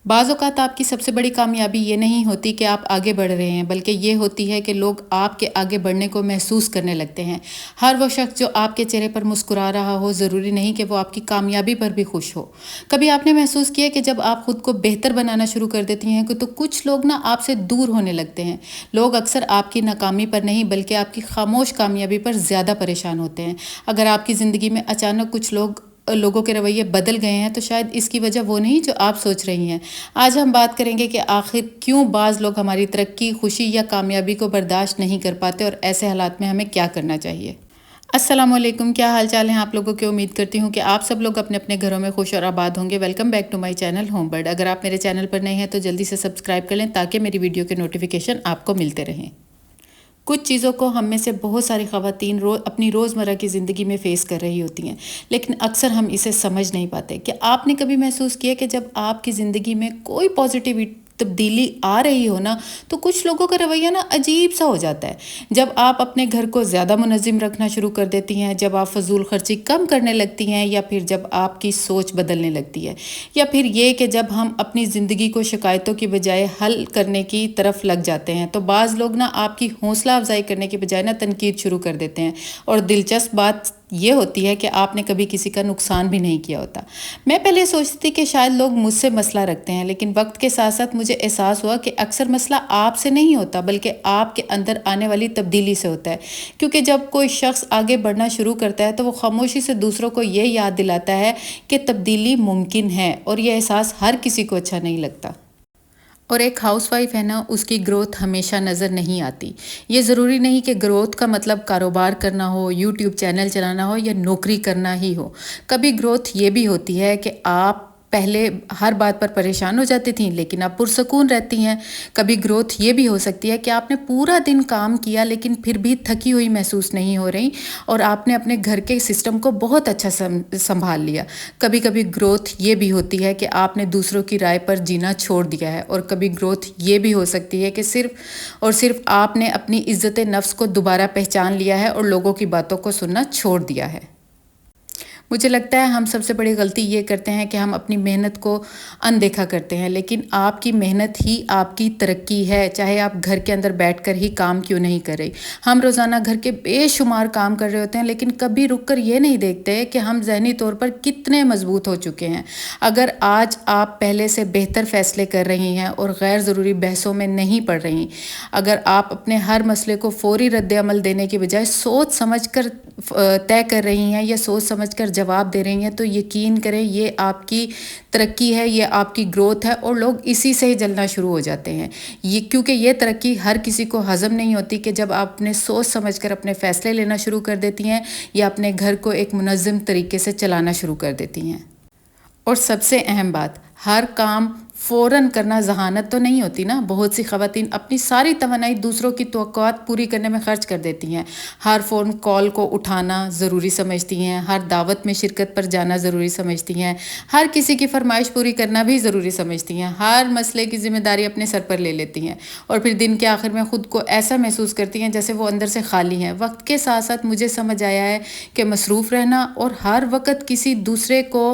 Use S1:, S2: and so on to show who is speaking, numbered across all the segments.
S1: بعض اوقات آپ کی سب سے بڑی کامیابی یہ نہیں ہوتی کہ آپ آگے بڑھ رہے ہیں، بلکہ یہ ہوتی ہے کہ لوگ آپ کے آگے بڑھنے کو محسوس کرنے لگتے ہیں۔ ہر وہ شخص جو آپ کے چہرے پر مسکرا رہا ہو، ضروری نہیں کہ وہ آپ کی کامیابی پر بھی خوش ہو۔ کبھی آپ نے محسوس کیا کہ جب آپ خود کو بہتر بنانا شروع کر دیتی ہیں تو کچھ لوگ آپ سے دور ہونے لگتے ہیں۔ لوگ اکثر آپ کی ناکامی پر نہیں بلکہ آپ کی خاموش کامیابی پر زیادہ پریشان ہوتے ہیں۔ اگر آپ کی زندگی میں اچانک کچھ لوگوں کے رویے بدل گئے ہیں تو شاید اس کی وجہ وہ نہیں جو آپ سوچ رہی ہیں۔ آج ہم بات کریں گے کہ آخر کیوں بعض لوگ ہماری ترقی، خوشی یا کامیابی کو برداشت نہیں کر پاتے اور ایسے حالات میں ہمیں کیا کرنا چاہیے۔ السلام علیکم، کیا حال چال ہیں آپ لوگوں کے؟ امید کرتی ہوں کہ آپ سب لوگ اپنے اپنے گھروں میں خوش اور آباد ہوں گے۔ Welcome back to my channel home bird. اگر آپ میرے چینل پر نئے ہیں تو جلدی سے سبسکرائب کر لیں تاکہ میری ویڈیو کے نوٹیفیکیشن آپ کو ملتے رہیں۔ کچھ چیزوں کو ہم میں سے بہت ساری خواتین اپنی روزمرہ کی زندگی میں فیس کر رہی ہوتی ہیں، لیکن اکثر ہم اسے سمجھ نہیں پاتے۔ کہ آپ نے کبھی محسوس کیا کہ جب آپ کی زندگی میں کوئی پازیٹیو تبدیلی آ رہی ہو تو کچھ لوگوں کا رویہ عجیب سا ہو جاتا ہے۔ جب آپ اپنے گھر کو زیادہ منظم رکھنا شروع کر دیتی ہیں، جب آپ فضول خرچی کم کرنے لگتی ہیں، یا پھر جب آپ کی سوچ بدلنے لگتی ہے، یا پھر یہ کہ جب ہم اپنی زندگی کو شکایتوں کی بجائے حل کرنے کی طرف لگ جاتے ہیں، تو بعض لوگ آپ کی حوصلہ افزائی کرنے کی بجائے تنقید شروع کر دیتے ہیں۔ اور دلچسپ بات یہ ہوتی ہے کہ آپ نے کبھی کسی کا نقصان بھی نہیں کیا ہوتا۔ میں پہلے سوچتی تھی کہ شاید لوگ مجھ سے مسئلہ رکھتے ہیں، لیکن وقت کے ساتھ ساتھ مجھے احساس ہوا کہ اکثر مسئلہ آپ سے نہیں ہوتا بلکہ آپ کے اندر آنے والی تبدیلی سے ہوتا ہے۔ کیونکہ جب کوئی شخص آگے بڑھنا شروع کرتا ہے تو وہ خاموشی سے دوسروں کو یہ یاد دلاتا ہے کہ تبدیلی ممکن ہے، اور یہ احساس ہر کسی کو اچھا نہیں لگتا۔ اور ایک ہاؤس وائف ہے اس کی گروتھ ہمیشہ نظر نہیں آتی۔ یہ ضروری نہیں کہ گروتھ کا مطلب کاروبار کرنا ہو، یوٹیوب چینل چلانا ہو یا نوکری کرنا ہی ہو۔ کبھی گروتھ یہ بھی ہوتی ہے کہ آپ پہلے ہر بات پر پریشان ہو جاتی تھیں لیکن اب پرسکون رہتی ہیں۔ کبھی گروتھ یہ بھی ہو سکتی ہے کہ آپ نے پورا دن کام کیا لیکن پھر بھی تھکی ہوئی محسوس نہیں ہو رہی، اور آپ نے اپنے گھر کے سسٹم کو بہت اچھا سنبھال لیا۔ کبھی گروتھ یہ بھی ہوتی ہے کہ آپ نے دوسروں کی رائے پر جینا چھوڑ دیا ہے، اور کبھی گروتھ یہ بھی ہو سکتی ہے کہ صرف اور صرف آپ نے اپنی عزت نفس کو دوبارہ پہچان لیا ہے اور لوگوں کی باتوں کو سننا چھوڑ دیا ہے۔ مجھے لگتا ہے ہم سب سے بڑی غلطی یہ کرتے ہیں کہ ہم اپنی محنت کو اندیکھا کرتے ہیں، لیکن آپ کی محنت ہی آپ کی ترقی ہے، چاہے آپ گھر کے اندر بیٹھ کر ہی کام کیوں نہیں کر رہے۔ ہم روزانہ گھر کے بے شمار کام کر رہے ہوتے ہیں، لیکن کبھی رک کر یہ نہیں دیکھتے کہ ہم ذہنی طور پر کتنے مضبوط ہو چکے ہیں۔ اگر آج آپ پہلے سے بہتر فیصلے کر رہی ہیں اور غیر ضروری بحثوں میں نہیں پڑ رہی، اگر آپ اپنے ہر مسئلے کو فوری رد عمل دینے کی بجائے سوچ سمجھ کر طے کر رہی ہیں یا سوچ سمجھ کر جواب دے رہی ہیں، تو یقین کریں یہ آپ کی ترقی ہے، یہ آپ کی گروتھ ہے، اور لوگ اسی سے ہی جلنا شروع ہو جاتے ہیں۔ کیونکہ یہ ترقی ہر کسی کو ہضم نہیں ہوتی کہ جب آپ اپنے سوچ سمجھ کر اپنے فیصلے لینا شروع کر دیتی ہیں یا اپنے گھر کو ایک منظم طریقے سے چلانا شروع کر دیتی ہیں۔ اور سب سے اہم بات، ہر کام فوراً کرنا ذہانت تو نہیں ہوتی بہت سی خواتین اپنی ساری توانائی دوسروں کی توقعات پوری کرنے میں خرچ کر دیتی ہیں۔ ہر فون کال کو اٹھانا ضروری سمجھتی ہیں، ہر دعوت میں شرکت پر جانا ضروری سمجھتی ہیں، ہر کسی کی فرمائش پوری کرنا بھی ضروری سمجھتی ہیں، ہر مسئلے کی ذمہ داری اپنے سر پر لے لیتی ہیں، اور پھر دن کے آخر میں خود کو ایسا محسوس کرتی ہیں جیسے وہ اندر سے خالی ہیں۔ وقت کے ساتھ ساتھ مجھے سمجھ آیا ہے کہ مصروف رہنا اور ہر وقت کسی دوسرے کو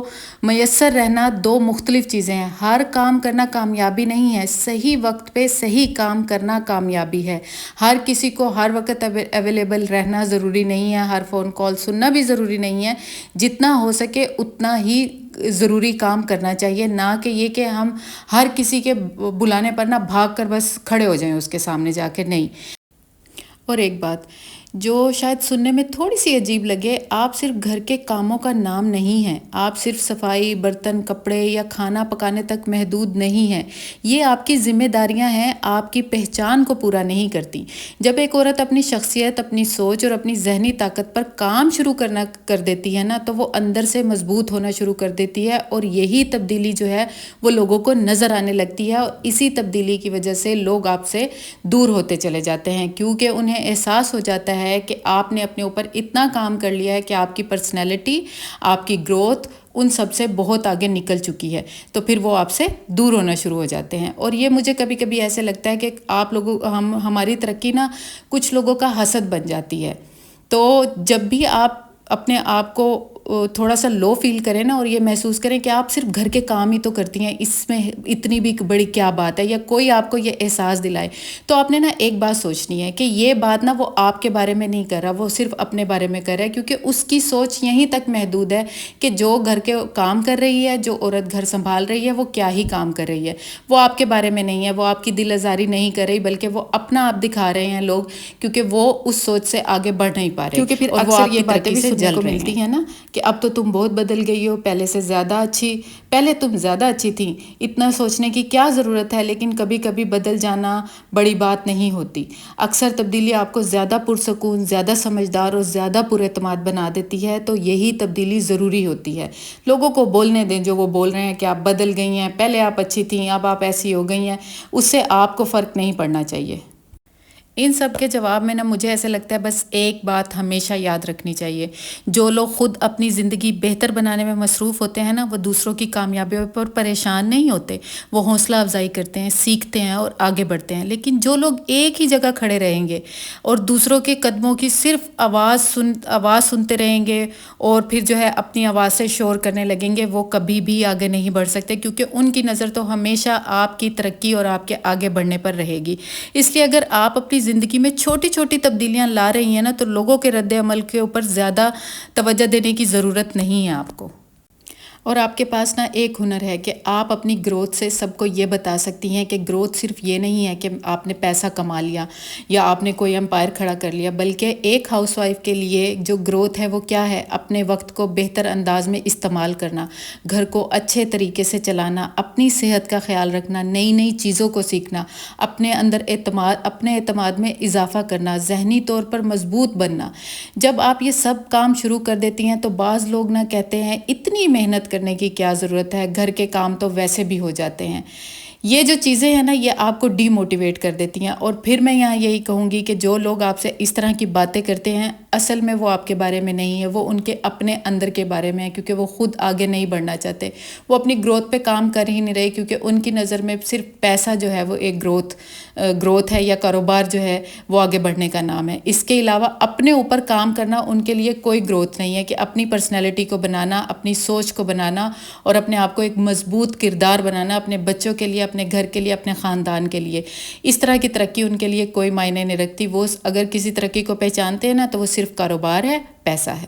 S1: میسر رہنا دو مختلف چیزیں ہیں۔ ہر کام کرنا کامیابی نہیں ہے، صحیح وقت پہ صحیح کام کرنا کامیابی ہے۔ ہر کسی کو ہر وقت اویلیبل رہنا ضروری نہیں ہے، ہر فون کال سننا بھی ضروری نہیں ہے۔ جتنا ہو سکے اتنا ہی ضروری کام کرنا چاہیے، نہ کہ یہ کہ ہم ہر کسی کے بلانے پر بھاگ کر بس کھڑے ہو جائیں اس کے سامنے جا کے، نہیں۔ اور ایک بات جو شاید سننے میں تھوڑی سی عجیب لگے، آپ صرف گھر کے کاموں کا نام نہیں ہیں، آپ صرف صفائی، برتن، کپڑے یا کھانا پکانے تک محدود نہیں ہیں۔ یہ آپ کی ذمہ داریاں ہیں، آپ کی پہچان کو پورا نہیں کرتی۔ جب ایک عورت اپنی شخصیت، اپنی سوچ اور اپنی ذہنی طاقت پر کام شروع کر دیتی ہے تو وہ اندر سے مضبوط ہونا شروع کر دیتی ہے، اور یہی تبدیلی جو ہے وہ لوگوں کو نظر آنے لگتی ہے، اور اسی تبدیلی کی وجہ سے لوگ آپ سے دور ہوتے چلے جاتے ہیں، کیونکہ انہیں احساس ہو جاتا ہے کہ آپ نے اپنے اوپر اتنا کام کر لیا ہے کہ آپ کی پرسنالٹی، آپ کی گروتھ ان سب سے بہت آگے نکل چکی ہے، تو پھر وہ آپ سے دور ہونا شروع ہو جاتے ہیں۔ اور یہ مجھے کبھی کبھی ایسے لگتا ہے کہ ہماری ترقی کچھ لوگوں کا حسد بن جاتی ہے۔ تو جب بھی آپ اپنے آپ کو تھوڑا سا لو فیل کریں نا اور یہ محسوس کریں کہ آپ صرف گھر کے کام ہی تو کرتی ہیں، اس میں اتنی بھی بڑی کیا بات ہے، یا کوئی آپ کو یہ احساس دلائے، تو آپ نے نا ایک بات سوچنی ہے کہ یہ بات نا وہ آپ کے بارے میں نہیں کر رہا، وہ صرف اپنے بارے میں کر رہا ہے، کیونکہ اس کی سوچ یہیں تک محدود ہے کہ جو گھر کے کام کر رہی ہے، جو عورت گھر سنبھال رہی ہے، وہ کیا ہی کام کر رہی ہے، وہ آپ کے بارے میں نہیں ہے، وہ آپ کی دل آزاری نہیں کر رہی، بلکہ وہ اپنا آپ دکھا رہے ہیں لوگ، کیونکہ وہ اس سوچ سے آگے بڑھ نہیں پا رہے، کیونکہ پھر
S2: اور وہ
S1: اکثر
S2: آپ
S1: یہ
S2: کی
S1: باتیں
S2: ترقی
S1: بھی
S2: سے
S1: سننے
S2: جل
S1: کو
S2: رہے
S1: ملتی ہیں نا کہ اب تو تم بہت بدل گئی ہو، پہلے سے زیادہ اچھی، پہلے تم زیادہ اچھی تھیں، اتنا سوچنے کی کیا ضرورت ہے، لیکن کبھی کبھی بدل جانا بڑی بات نہیں ہوتی، اکثر تبدیلی آپ کو زیادہ پرسکون، زیادہ سمجھدار اور زیادہ پر اعتماد بنا دیتی ہے، تو یہی تبدیلی ضروری ہوتی ہے۔ لوگوں کو بولنے دیں جو وہ بول رہے ہیں کہ آپ بدل گئی ہیں، پہلے آپ اچھی تھیں، اب آپ ایسی ہو گئی ہیں، اس سے آپ کو فرق نہیں پڑنا چاہیے۔ ان سب کے جواب میں نا مجھے ایسے لگتا ہے بس ایک بات ہمیشہ یاد رکھنی چاہیے، جو لوگ خود اپنی زندگی بہتر بنانے میں مصروف ہوتے ہیں نا، وہ دوسروں کی کامیابیوں پر پریشان نہیں ہوتے، وہ حوصلہ افزائی کرتے ہیں، سیکھتے ہیں اور آگے بڑھتے ہیں۔ لیکن جو لوگ ایک ہی جگہ کھڑے رہیں گے اور دوسروں کے قدموں کی صرف آواز سنتے رہیں گے اور پھر جو ہے اپنی آواز سے شور کرنے لگیں گے، وہ کبھی بھی آگے نہیں بڑھ سکتے، کیونکہ ان کی نظر تو ہمیشہ آپ کی ترقی اور آپ کے آگے بڑھنے پر رہے گی۔ اس لیے اگر آپ اپنی زندگی میں چھوٹی چھوٹی تبدیلیاں لا رہی ہیں نا، تو لوگوں کے رد عمل کے اوپر زیادہ توجہ دینے کی ضرورت نہیں ہے آپ کو۔ اور آپ کے پاس نا ایک ہنر ہے کہ آپ اپنی گروتھ سے سب کو یہ بتا سکتی ہیں کہ گروتھ صرف یہ نہیں ہے کہ آپ نے پیسہ کما لیا یا آپ نے کوئی امپائر کھڑا کر لیا، بلکہ ایک ہاؤس وائف کے لیے جو گروتھ ہے وہ کیا ہے؟ اپنے وقت کو بہتر انداز میں استعمال کرنا، گھر کو اچھے طریقے سے چلانا، اپنی صحت کا خیال رکھنا، نئی نئی چیزوں کو سیکھنا، اپنے اندر اپنے اعتماد میں اضافہ کرنا، ذہنی طور پر مضبوط بننا۔ جب آپ یہ سب کام شروع کر دیتی ہیں تو بعض لوگ نہ کہتے ہیں اتنی محنت کرنے کی کیا ضرورت ہے، گھر کے کام تو ویسے بھی ہو جاتے ہیں۔ یہ جو چیزیں ہیں نا، یہ آپ کو ڈی موٹیویٹ کر دیتی ہیں، اور پھر میں یہاں یہی کہوں گی کہ جو لوگ آپ سے اس طرح کی باتیں کرتے ہیں، اصل میں وہ آپ کے بارے میں نہیں ہے، وہ ان کے اپنے اندر کے بارے میں ہے، کیونکہ وہ خود آگے نہیں بڑھنا چاہتے، وہ اپنی گروتھ پہ کام کر ہی نہیں رہے، کیونکہ ان کی نظر میں صرف پیسہ جو ہے وہ ایک گروتھ ہے، یا کاروبار جو ہے وہ آگے بڑھنے کا نام ہے۔ اس کے علاوہ اپنے اوپر کام کرنا ان کے لیے کوئی گروتھ نہیں ہے، کہ اپنی پرسنالٹی کو بنانا، اپنی سوچ کو بنانا اور اپنے آپ کو ایک مضبوط کردار بنانا، اپنے بچوں کے لیے، اپنے گھر کے لیے، اپنے خاندان کے لیے، اس طرح کی ترقی ان کے لیے کوئی معنی نہیں رکھتی۔ وہ اگر کسی ترقی کو پہچانتے ہیں نا، تو وہ صرف کاروبار ہے، پیسہ ہے۔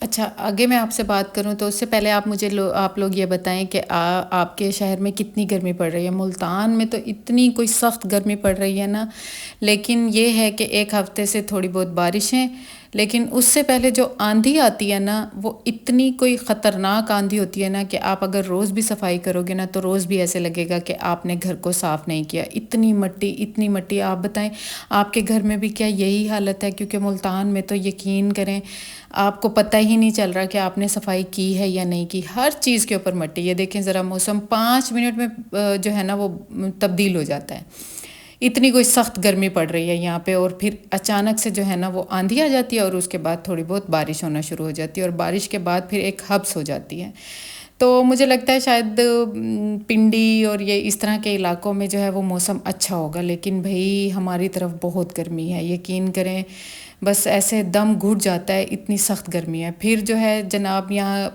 S1: اچھا، آگے میں آپ سے بات کروں تو اس سے پہلے آپ لوگ یہ بتائیں کہ آپ کے شہر میں کتنی گرمی پڑ رہی ہے؟ ملتان میں تو اتنی کوئی سخت گرمی پڑ رہی ہے نا، لیکن یہ ہے کہ ایک ہفتے سے تھوڑی بہت بارشیں، لیکن اس سے پہلے جو آندھی آتی ہے نا، وہ اتنی کوئی خطرناک آندھی ہوتی ہے نا کہ آپ اگر روز بھی صفائی کرو گے نا، تو روز بھی ایسے لگے گا کہ آپ نے گھر کو صاف نہیں کیا، اتنی مٹی۔ آپ بتائیں آپ کے گھر میں بھی کیا یہی حالت ہے؟ کیونکہ ملتان میں تو یقین کریں آپ کو پتہ ہی نہیں چل رہا کہ آپ نے صفائی کی ہے یا نہیں کی، ہر چیز کے اوپر مٹی۔ یہ دیکھیں ذرا، موسم 5 منٹ میں جو ہے نا وہ تبدیل ہو جاتا ہے، اتنی کوئی سخت گرمی پڑ رہی ہے یہاں پہ، اور پھر اچانک سے جو ہے نا وہ آندھی آ جاتی ہے، اور اس کے بعد تھوڑی بہت بارش ہونا شروع ہو جاتی ہے، اور بارش کے بعد پھر ایک حبس ہو جاتی ہے۔ تو مجھے لگتا ہے شاید پنڈی اور یہ اس طرح کے علاقوں میں جو ہے وہ موسم اچھا ہوگا، لیکن بھئی ہماری طرف بہت گرمی ہے، یقین کریں بس ایسے دم گھٹ جاتا ہے، اتنی سخت گرمی ہے۔ پھر جو ہے جناب یہاں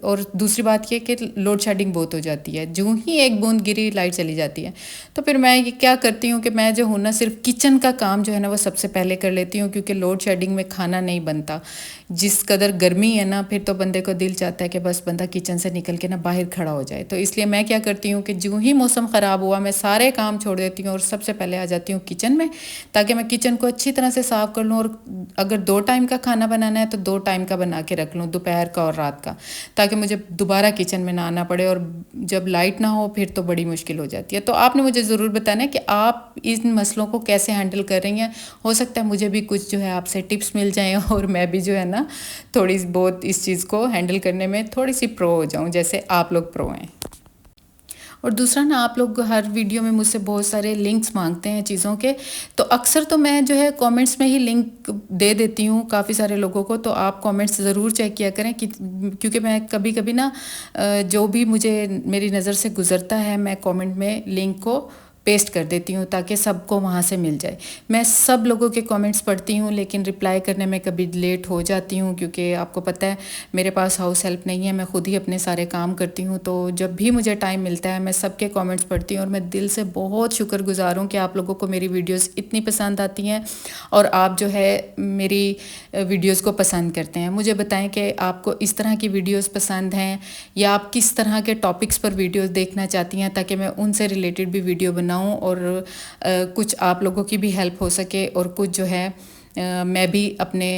S1: اور دوسری بات یہ کہ لوڈ شیڈنگ بہت ہو جاتی ہے، جو ہی ایک بوند گری لائٹ چلی جاتی ہے۔ تو پھر میں یہ کیا کرتی ہوں کہ میں جو ہوں نا، صرف کچن کا کام جو ہے نا وہ سب سے پہلے کر لیتی ہوں، کیونکہ لوڈ شیڈنگ میں کھانا نہیں بنتا، جس قدر گرمی ہے نا، پھر تو بندے کو دل چاہتا ہے کہ بس بندہ کچن سے نکل کے نا باہر کھڑا ہو جائے۔ تو اس لیے میں کیا کرتی ہوں کہ جو ہی موسم خراب ہوا، میں سارے کام چھوڑ دیتی ہوں اور سب سے پہلے آ جاتی ہوں کچن میں، تاکہ میں کچن کو اچھی طرح سے صاف کر لوں، اور اگر 2 ٹائم کا کھانا بنانا ہے تو 2 ٹائم کا بنا کے رکھ لوں، دوپہر کا اور رات کا، تاکہ مجھے دوبارہ کچن میں نہ آنا پڑے، اور جب لائٹ نہ ہو پھر تو بڑی مشکل ہو جاتی ہے۔ تو آپ نے مجھے ضرور بتانا ہے کہ آپ ان مسئلوں کو کیسے ہینڈل کر رہی ہیں، ہو سکتا ہے مجھے بھی کچھ جو ہے آپ سے ٹپس مل جائیں، اور میں بھی جو ہے نا تھوڑی بہت اس چیز کو ہینڈل کرنے میں تھوڑی سی پرو ہو جاؤں، جیسے آپ لوگ پرو ہیں۔ اور دوسرا نا، آپ لوگ ہر ویڈیو میں مجھ سے بہت سارے لنکس مانگتے ہیں چیزوں کے، تو اکثر تو میں جو ہے کامنٹس میں ہی لنک دے دیتی ہوں کافی سارے لوگوں کو، تو آپ کامنٹس ضرور چیک کیا کریں، کیونکہ میں کبھی کبھی نا جو بھی میری نظر سے گزرتا ہے، میں کامنٹ میں لنک کو پیسٹ کر دیتی ہوں تاکہ سب کو وہاں سے مل جائے۔ میں سب لوگوں کے کامنٹس پڑھتی ہوں، لیکن رپلائی کرنے میں کبھی لیٹ ہو جاتی ہوں، کیونکہ آپ کو پتہ ہے میرے پاس ہاؤس ہیلپ نہیں ہے، میں خود ہی اپنے سارے کام کرتی ہوں، تو جب بھی مجھے ٹائم ملتا ہے میں سب کے کامنٹس پڑھتی ہوں، اور میں دل سے بہت شکر گزار ہوں کہ آپ لوگوں کو میری ویڈیوز اتنی پسند آتی ہیں اور آپ جو ہے میری ویڈیوز کو پسند کرتے ہیں۔ مجھے بتائیں کہ آپ کو اس طرح کی ویڈیوز پسند ہیں یا آپ کس طرح کے ٹاپکس پر ویڈیوز دیکھنا چاہتی ہیں، تاکہ میں ان سے ریلیٹڈ بھی ویڈیو بناؤں اور کچھ آپ لوگوں کی بھی ہیلپ ہو سکے، اور کچھ جو ہے میں بھی اپنے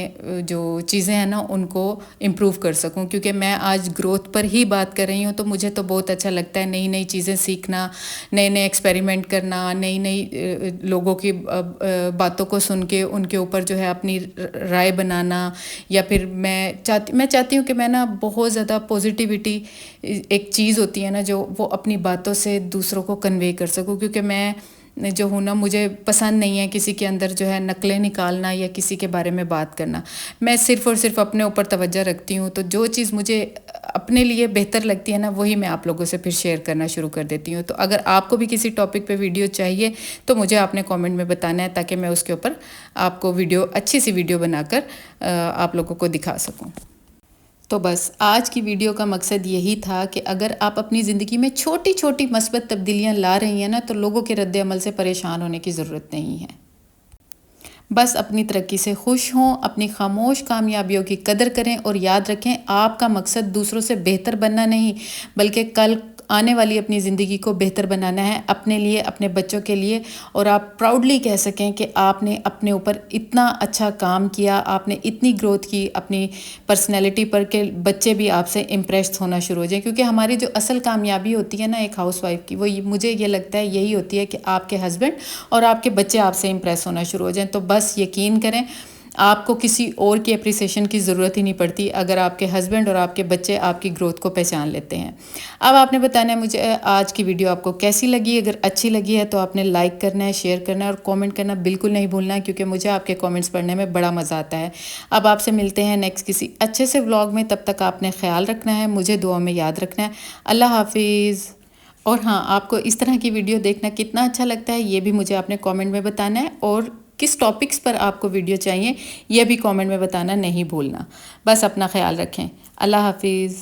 S1: جو چیزیں ہیں نا ان کو امپروو کر سکوں، کیونکہ میں آج گروتھ پر ہی بات کر رہی ہوں، تو مجھے تو بہت اچھا لگتا ہے نئی نئی چیزیں سیکھنا، نئے نئے ایکسپیریمنٹ کرنا، نئی نئی لوگوں کی باتوں کو سن کے ان کے اوپر جو ہے اپنی رائے بنانا، یا پھر میں چاہتی ہوں کہ میں نا بہت زیادہ پازیٹیوٹی ایک چیز ہوتی ہے نا جو وہ اپنی باتوں سے دوسروں کو کنوے کر سکوں، کیونکہ میں جو ہوں نا مجھے پسند نہیں ہے کسی کے اندر جو ہے نقلیں نکالنا یا کسی کے بارے میں بات کرنا۔ میں صرف اور صرف اپنے اوپر توجہ رکھتی ہوں، تو جو چیز مجھے اپنے لیے بہتر لگتی ہے نا وہی میں آپ لوگوں سے پھر شیئر کرنا شروع کر دیتی ہوں۔ تو اگر آپ کو بھی کسی ٹاپک پہ ویڈیو چاہیے تو مجھے آپ نے کامنٹ میں بتانا ہے، تاکہ میں اس کے اوپر آپ کو اچھی سی ویڈیو بنا کر آپ لوگوں کو دکھا سکوں۔ تو بس آج کی ویڈیو کا مقصد یہی تھا کہ اگر آپ اپنی زندگی میں چھوٹی چھوٹی مثبت تبدیلیاں لا رہی ہیں نا، تو لوگوں کے رد عمل سے پریشان ہونے کی ضرورت نہیں ہے۔ بس اپنی ترقی سے خوش ہوں، اپنی خاموش کامیابیوں کی قدر کریں، اور یاد رکھیں آپ کا مقصد دوسروں سے بہتر بننا نہیں، بلکہ کل آنے والی اپنی زندگی کو بہتر بنانا ہے، اپنے لیے، اپنے بچوں کے لیے، اور آپ پراؤڈلی کہہ سکیں کہ آپ نے اپنے اوپر اتنا اچھا کام کیا، آپ نے اتنی گروتھ کی اپنی پرسنالٹی پر کہ بچے بھی آپ سے امپریس ہونا شروع ہو جائیں، کیونکہ ہماری جو اصل کامیابی ہوتی ہے نا ایک ہاؤس وائف کی، وہ مجھے یہ لگتا ہے یہی ہوتی ہے کہ آپ کے ہسبینڈ اور آپ کے بچے آپ سے امپریس ہونا شروع ہو جائیں۔ تو بس یقین کریں آپ کو کسی اور کی اپریسیشن کی ضرورت ہی نہیں پڑتی اگر آپ کے ہسبینڈ اور آپ کے بچے آپ کی گروتھ کو پہچان لیتے ہیں۔ اب آپ نے بتانا ہے مجھے آج کی ویڈیو آپ کو کیسی لگی۔ اگر اچھی لگی ہے تو آپ نے لائک کرنا ہے، شیئر کرنا ہے، اور کامنٹ کرنا بالکل نہیں بھولنا ہے، کیونکہ مجھے آپ کے کامنٹس پڑھنے میں بڑا مزہ آتا ہے۔ اب آپ سے ملتے ہیں نیکسٹ کسی اچھے سے ولاگ میں، تب تک آپ نے خیال رکھنا ہے، مجھے دعا میں یاد رکھنا ہے۔ اللہ حافظ۔ اور ہاں، آپ کو اس طرح کی ویڈیو دیکھنا کتنا اچھا لگتا ہے یہ بھی مجھے آپ نے کامنٹ میں بتانا ہے، اور کس ٹاپکس پر آپ کو ویڈیو چاہیے یہ بھی کامنٹ میں بتانا نہیں بھولنا۔ بس اپنا خیال رکھیں۔ اللہ حافظ۔